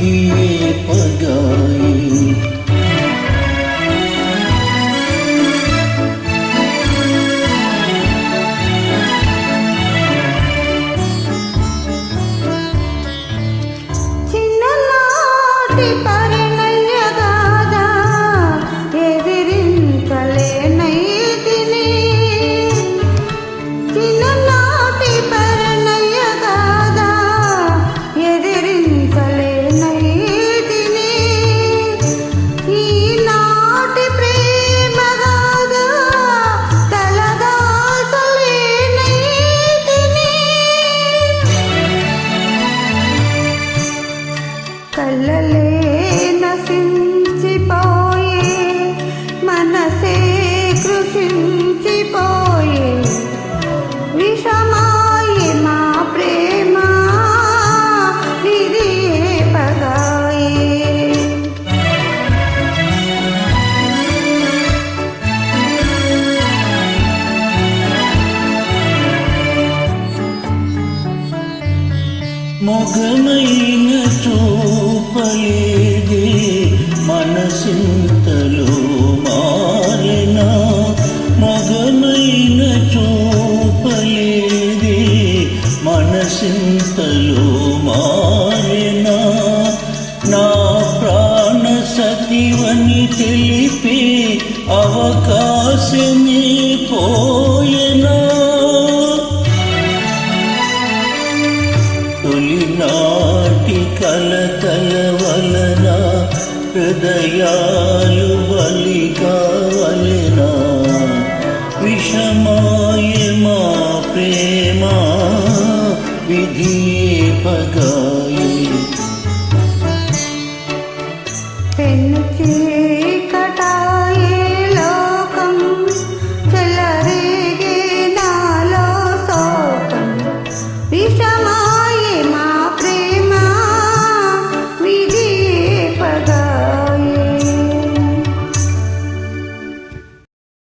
విధియే పగాయి. కళ్ళలే నశించిపోయే, మనసే కృషించిపోయే, విషమాయే మా ప్రేమ విధియే పగాయే. మొగమైన చూపలేదే మనసింతలో మారెనా, మొగమైన చూపలేదే మనసింతలో మారెనా, నా ప్రాణ సతివని తెలిపే అవకాశమే పోయెనా, తొలినాటి కలతల వలన హృదయాలు బలి కావలెనా, విషమాయ మా ప్రేమ విధియే పగా.